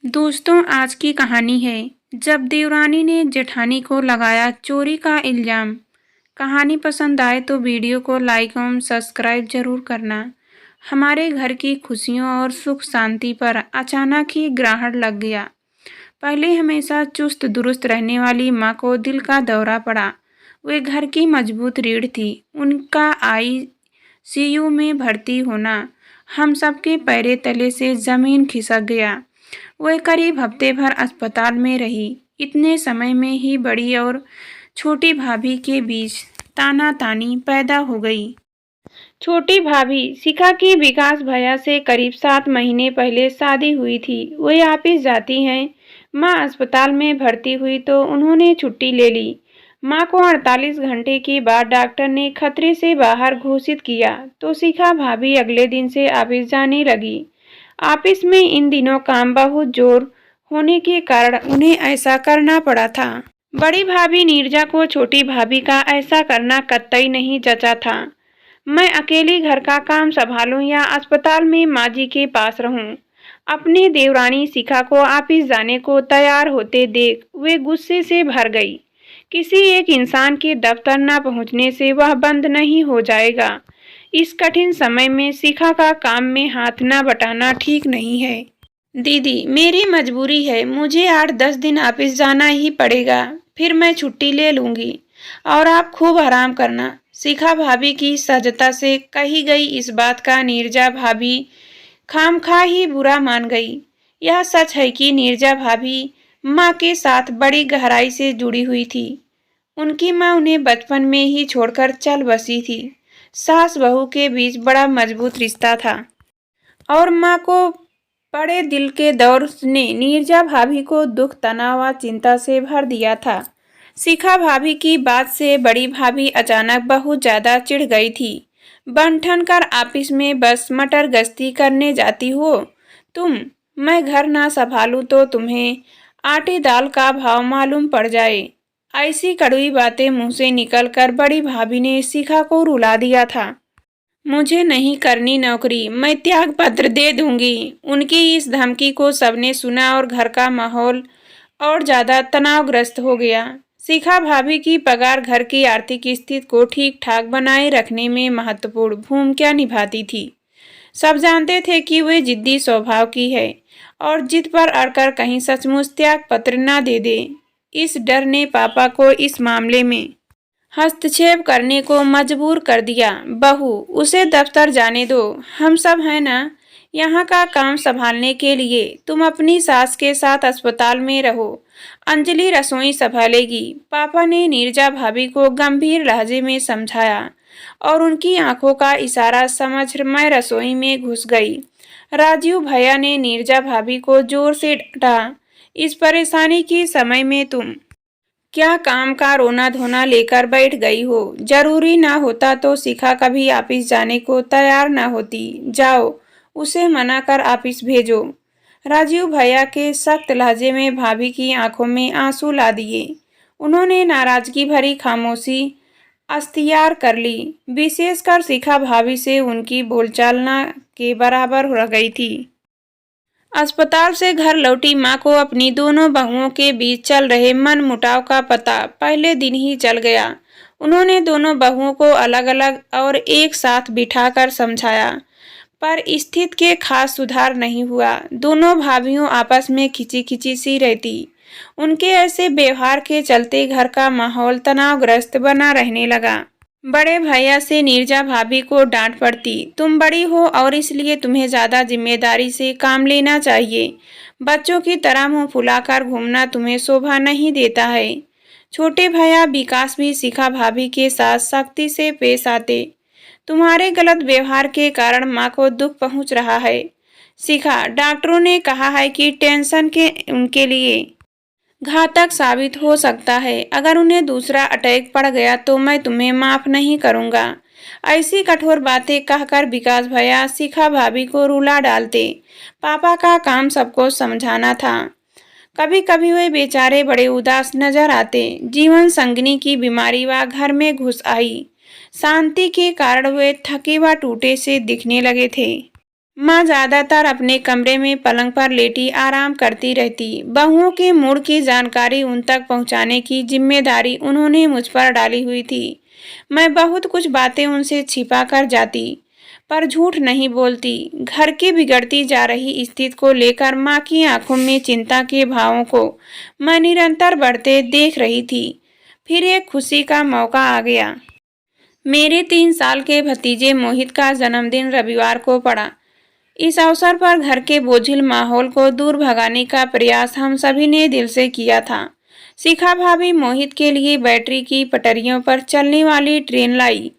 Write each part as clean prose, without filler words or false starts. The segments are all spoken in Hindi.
दोस्तों, आज की कहानी है जब देवरानी ने जेठानी को लगाया चोरी का इल्जाम। कहानी पसंद आए तो वीडियो को लाइक एवं सब्सक्राइब जरूर करना। हमारे घर की खुशियों और सुख शांति पर अचानक ही ग्रहण लग गया। पहले हमेशा चुस्त दुरुस्त रहने वाली माँ को दिल का दौरा पड़ा। वे घर की मजबूत रीढ़ थी। उनका आईसीयू में भर्ती होना हम सबके पैरे तले से जमीन खिसक गया। वह करीब हफ्ते भर अस्पताल में रही। इतने समय में ही बड़ी और छोटी भाभी के बीच तानातानी पैदा हो गई। छोटी भाभी शिखा की विकास भैया से करीब 7 महीने पहले शादी हुई थी। वे ऑफिस जाती हैं। माँ अस्पताल में भर्ती हुई तो उन्होंने छुट्टी ले ली। माँ को 48 घंटे के बाद डॉक्टर ने खतरे से बाहर घोषित किया तो शिखा भाभी अगले दिन से ऑफिस जाने लगी। ऑफिस में इन दिनों काम बहुत जोर होने के कारण उन्हें ऐसा करना पड़ा था। बड़ी भाभी नीरजा को छोटी भाभी का ऐसा करना कतई नहीं जचा था। मैं अकेली घर का काम संभालूं या अस्पताल में माँ जी के पास रहूं। अपनी देवरानी शिखा को ऑफिस जाने को तैयार होते देख वे गुस्से से भर गई। किसी एक इंसान के दफ्तर न पहुंचने से वह बंद नहीं हो जाएगा। इस कठिन समय में शिखा का काम में हाथ न बटाना ठीक नहीं है। दीदी, मेरी मजबूरी है। मुझे 8-10 दिन ऑफिस जाना ही पड़ेगा। फिर मैं छुट्टी ले लूंगी और आप खूब आराम करना। शिखा भाभी की सहजता से कही गई इस बात का नीरजा भाभी खामखा ही बुरा मान गई। यह सच है कि नीरजा भाभी माँ के साथ बड़ी गहराई से जुड़ी हुई थी। उनकी माँ उन्हें बचपन में ही छोड़कर चल बसी थी। सास बहू के बीच बड़ा मजबूत रिश्ता था और माँ को बड़े दिल के दौर ने नीरजा भाभी को दुख तनाव व चिंता से भर दिया था। शिखा भाभी की बात से बड़ी भाभी अचानक बहुत ज्यादा चिढ़ गई थी। बन ठन कर ऑफिस में बस मटर गश्ती करने जाती हो तुम। मैं घर ना संभालूं तो तुम्हें आटे दाल का भाव मालूम पड़ जाए। ऐसी कड़वी बातें मुंह से निकलकर बड़ी भाभी ने शिखा को रुला दिया था। मुझे नहीं करनी नौकरी, मैं त्याग पत्र दे दूंगी। उनकी इस धमकी को सबने सुना और घर का माहौल और ज्यादा तनावग्रस्त हो गया। शिखा भाभी की पगार घर की आर्थिक स्थिति को ठीक ठाक बनाए रखने में महत्वपूर्ण भूमिका निभाती थी। सब जानते थे कि वे जिद्दी स्वभाव की है और जिद पर अड़कर कहीं सचमुच त्याग पत्र न दे दे। इस डर ने पापा को इस मामले में हस्तक्षेप करने को मजबूर कर दिया। बहू, उसे दफ्तर जाने दो, हम सब हैं ना यहाँ का काम संभालने के लिए। तुम अपनी सास के साथ अस्पताल में रहो, अंजलि रसोई संभालेगी। पापा ने नीरजा भाभी को गंभीर लहजे में समझाया और उनकी आंखों का इशारा समझ मैं रसोई में घुस गई। राजीव भैया ने नीरजा भाभी को जोर से डांटा। इस परेशानी के समय में तुम क्या काम का रोना धोना लेकर बैठ गई हो? जरूरी ना होता तो शिखा कभी ऑफिस जाने को तैयार ना होती। जाओ, उसे मना कर ऑफिस भेजो। राजीव भैया के सख्त लहजे में भाभी की आंखों में आंसू ला दिए। उन्होंने नाराजगी भरी खामोशी अख्तियार कर ली। विशेषकर शिखा भाभी से उनकी बोलचाल न के बराबर हो गई थी। अस्पताल से घर लौटी माँ को अपनी दोनों बहुओं के बीच चल रहे मनमुटाव का पता पहले दिन ही चल गया। उन्होंने दोनों बहुओं को अलग अलग और एक साथ बिठाकर समझाया, पर स्थिति के खास सुधार नहीं हुआ। दोनों भाभियों आपस में खिंची खिंची सी रहती। उनके ऐसे व्यवहार के चलते घर का माहौल तनावग्रस्त बना रहने लगा। बड़े भैया से नीरजा भाभी को डांट पड़ती। तुम बड़ी हो और इसलिए तुम्हें ज्यादा जिम्मेदारी से काम लेना चाहिए। बच्चों की तरह मुंह फुलाकर घूमना तुम्हें शोभा नहीं देता है। छोटे भैया विकास भी शिखा भाभी के साथ सख्ती से पेश आते। तुम्हारे गलत व्यवहार के कारण माँ को दुख पहुंच रहा है। शिखा, डॉक्टरों ने कहा है कि टेंशन के उनके लिए घातक साबित हो सकता है। अगर उन्हें दूसरा अटैक पड़ गया तो मैं तुम्हें माफ नहीं करूंगा। ऐसी कठोर बातें कहकर विकास भैया शिखा भाभी को रुला डालते। पापा का काम सबको समझाना था। कभी कभी वे बेचारे बड़े उदास नजर आते। जीवन संगिनी की बीमारी व घर में घुस आई। शांति के कारण वे थके व टूटे से दिखने लगे थे। माँ ज्यादातर अपने कमरे में पलंग पर लेटी आराम करती रहती। बहुओं के मूड की जानकारी उन तक पहुंचाने की जिम्मेदारी उन्होंने मुझ पर डाली हुई थी। मैं बहुत कुछ बातें उनसे छिपा कर जाती, पर झूठ नहीं बोलती। घर की बिगड़ती जा रही स्थिति को लेकर माँ की आंखों में चिंता के भावों को मैं निरंतर बढ़ते देख रही थी। फिर एक खुशी का मौका आ गया। मेरे 3 साल के भतीजे मोहित का जन्मदिन रविवार को पड़ा। इस अवसर पर घर के बोझिल माहौल को दूर भगाने का प्रयास हम सभी ने दिल से किया था। शिखा भाभी मोहित के लिए बैटरी की पटरियों पर चलने वाली ट्रेन लाई।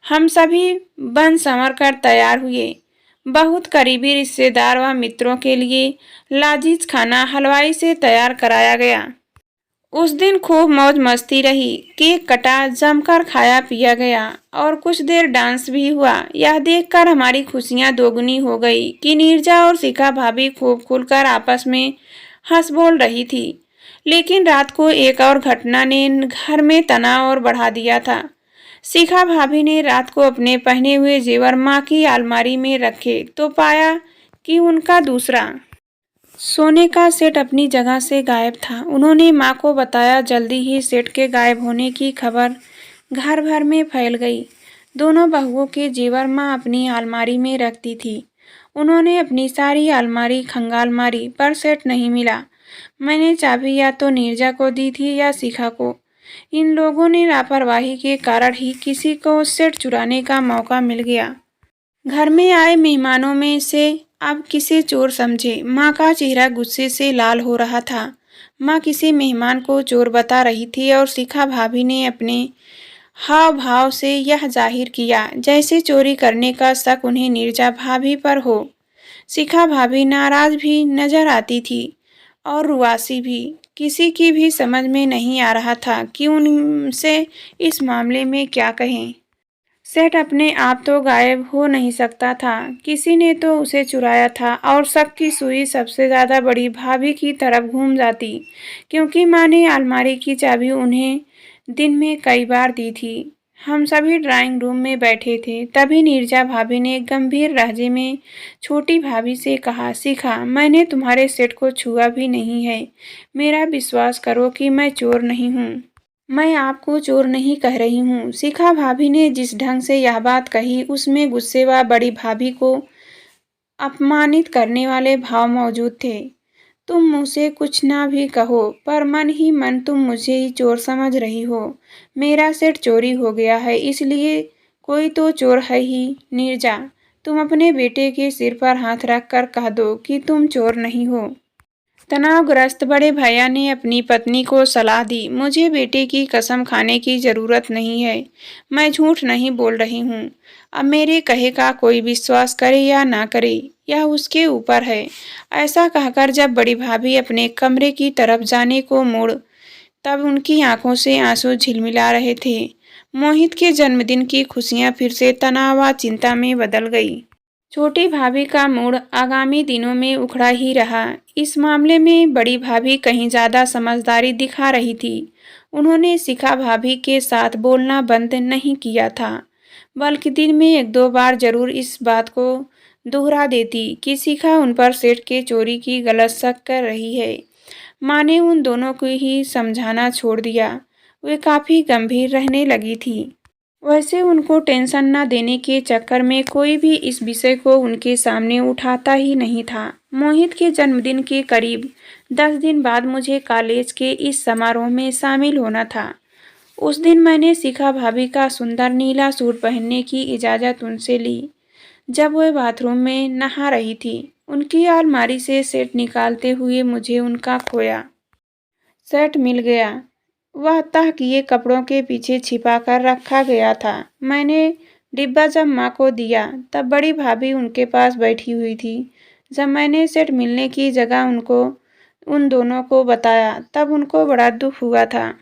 हम सभी बन संवर कर तैयार हुए। बहुत करीबी रिश्तेदार व मित्रों के लिए लाजीज खाना हलवाई से तैयार कराया गया। उस दिन खूब मौज मस्ती रही। केक कटा, जमकर खाया पिया गया और कुछ देर डांस भी हुआ। यह देखकर हमारी खुशियां दोगुनी हो गई कि नीरजा और शिखा भाभी खूब खुलकर आपस में हंस बोल रही थी। लेकिन रात को एक और घटना ने घर में तनाव और बढ़ा दिया था। शिखा भाभी ने रात को अपने पहने हुए जेवर माँ की अलमारी में रखे तो पाया कि उनका दूसरा सोने का सेट अपनी जगह से गायब था। उन्होंने माँ को बताया। जल्दी ही सेट के गायब होने की खबर घर भर में फैल गई। दोनों बहुओं के जेवर माँ अपनी अलमारी में रखती थी। उन्होंने अपनी सारी अलमारी खंगाल मारी, पर सेट नहीं मिला। मैंने चाबी या तो नीरजा को दी थी या शिखा को। इन लोगों ने लापरवाही के कारण ही किसी को सेट चुराने का मौका मिल गया। घर में आए मेहमानों में से अब किसे चोर समझे। माँ का चेहरा गुस्से से लाल हो रहा था। माँ किसी मेहमान को चोर बता रही थी और शिखा भाभी ने अपने हाव भाव से यह जाहिर किया जैसे चोरी करने का शक उन्हें नीरजा भाभी पर हो। शिखा भाभी नाराज भी नजर आती थी और रुआसी भी। किसी की भी समझ में नहीं आ रहा था कि उनसे इस मामले में क्या कहें। सेट अपने आप तो गायब हो नहीं सकता था, किसी ने तो उसे चुराया था और शक की सुई सबसे ज्यादा बड़ी भाभी की तरफ घूम जाती, क्योंकि माँ ने अलमारी की चाबी उन्हें दिन में कई बार दी थी। हम सभी ड्राइंग रूम में बैठे थे, तभी नीरजा भाभी ने गंभीर लहजे में छोटी भाभी से कहा, शिखा, मैंने तुम्हारे सेट को छुआ भी नहीं है। मेरा विश्वास करो कि मैं चोर नहीं हूँ। मैं आपको चोर नहीं कह रही हूँ। शिखा भाभी ने जिस ढंग से यह बात कही उसमें गुस्से व बड़ी भाभी को अपमानित करने वाले भाव मौजूद थे। तुम मुझसे कुछ ना भी कहो, पर मन ही मन तुम मुझे ही चोर समझ रही हो। मेरा सेट चोरी हो गया है, इसलिए कोई तो चोर है ही। नीरजा, तुम अपने बेटे के सिर पर हाथ रख कर कह दो कि तुम चोर नहीं हो। तनावग्रस्त बड़े भैया ने अपनी पत्नी को सलाह दी। मुझे बेटे की कसम खाने की जरूरत नहीं है। मैं झूठ नहीं बोल रही हूँ। अब मेरे कहे का कोई विश्वास करे या ना करे, यह उसके ऊपर है। ऐसा कहकर जब बड़ी भाभी अपने कमरे की तरफ जाने को मुड़, तब उनकी आंखों से आंसू झिलमिला रहे थे। मोहित के जन्मदिन की खुशियां फिर से तनाव व चिंता में बदल गई। छोटी भाभी का मूड आगामी दिनों में उखड़ा ही रहा। इस मामले में बड़ी भाभी कहीं ज्यादा समझदारी दिखा रही थी। उन्होंने शिखा भाभी के साथ बोलना बंद नहीं किया था, बल्कि दिन में 1-2 बार जरूर इस बात को दोहरा देती कि शिखा उन पर सेठ के चोरी की गलत शक कर रही है। माँ ने उन दोनों को ही समझाना छोड़ दिया। वे काफी गंभीर रहने लगी थी। वैसे उनको टेंशन न देने के चक्कर में कोई भी इस विषय को उनके सामने उठाता ही नहीं था। मोहित के जन्मदिन के करीब 10 दिन बाद मुझे कॉलेज के इस समारोह में शामिल होना था। उस दिन मैंने शिखा भाभी का सुंदर नीला सूट पहनने की इजाज़त उनसे ली। जब वह बाथरूम में नहा रही थी, उनकी अलमारी से सेट निकालते हुए मुझे उनका खोया सेट मिल गया। वह तह किए कपड़ों के पीछे छिपा कर रखा गया था। मैंने डिब्बा जब माँ को दिया, तब बड़ी भाभी उनके पास बैठी हुई थी। जब मैंने सेट मिलने की जगह उन दोनों को बताया, तब उनको बड़ा दुख हुआ था।